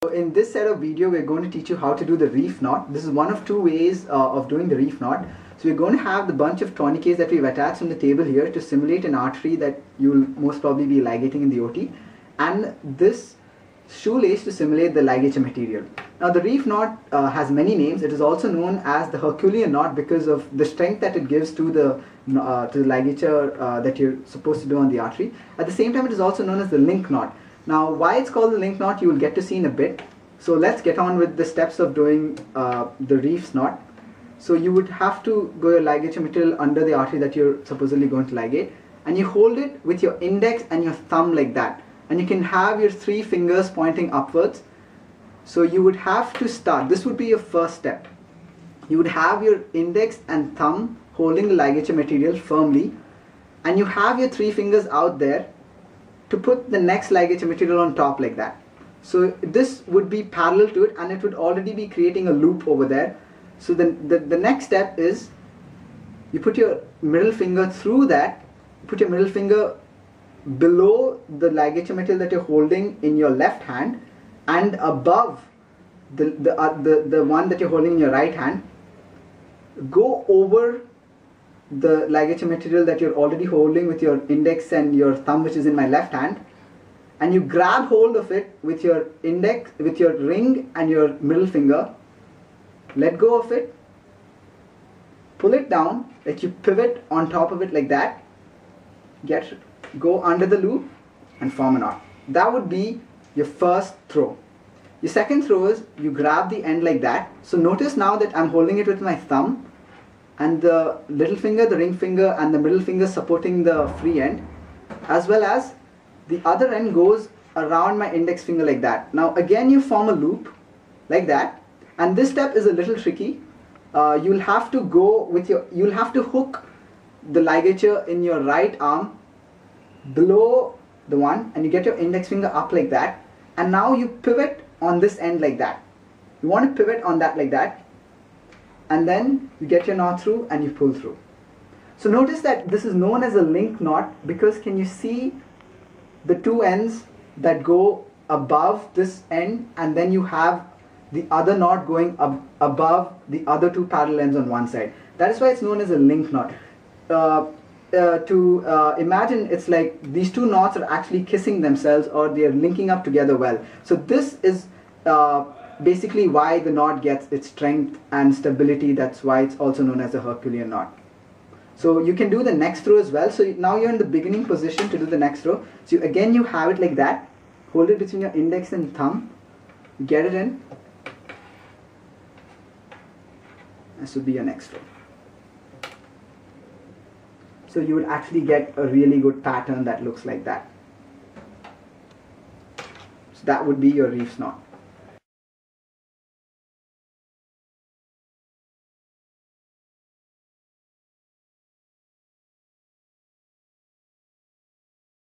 in this set of video, we're going to teach you how to do the reef knot. This is one of two ways of doing the reef knot. So we're going to have the bunch of tourniquets that we've attached on the table here to simulate an artery that you'll most probably be ligating in the OT, and this shoelace to simulate the ligature material. Now the reef knot has many names. It is also known as the Herculean knot because of the strength that it gives to the ligature that you're supposed to do on the artery. At the same time, it is also known as the link knot. Now why it's called the link knot you will get to see in a bit. So let's get on with the steps of doing the reef knot. So you would have to go your ligature material under the artery that you're supposedly going to ligate, and you hold it with your index and your thumb like that, and you can have your 3 fingers pointing upwards. So you would have to start, this would be your first step. You would have your index and thumb holding the ligature material firmly, and you have your 3 fingers out there to put the next ligature material on top like that. So this would be parallel to it, and it would already be creating a loop over there. So the next step is you put your middle finger through that, put your middle finger below the ligature material that you're holding in your left hand and above the one that you're holding in your right hand. Go over the ligature material that you're already holding with your index and your thumb, which is in my left hand, and you grab hold of it with your index, with your ring and your middle finger. Let go of it, pull it down, like you pivot on top of it like that, go under the loop and form a knot. That would be your first throw. Your second throw is you grab the end like that. So notice now that I'm holding it with my thumb and the little finger, the ring finger and the middle finger supporting the free end, as well as the other end goes around my index finger like that. Now again you form a loop like that. And this step is a little tricky. You'll have to hook the ligature in your right arm below the one, and you get your index finger up like that, and now you pivot on this end like that. You want to pivot on that like that, and then you get your knot through and you pull through. So notice that this is known as a link knot because can you see the 2 ends that go above this end, and then you have the other knot going above the other 2 parallel ends on one side. That is why it's known as a link knot. Imagine it's like these 2 knots are actually kissing themselves, or they are linking up together well. So this is basically why the knot gets its strength and stability. That's why it's also known as a Herculean knot. So you can do the next row as well. So now you're in the beginning position to do the next row. So again you have it like that, hold it between your index and thumb, get it in. This would be your next row. So you would actually get a really good pattern that looks like that. So that would be your reef knot.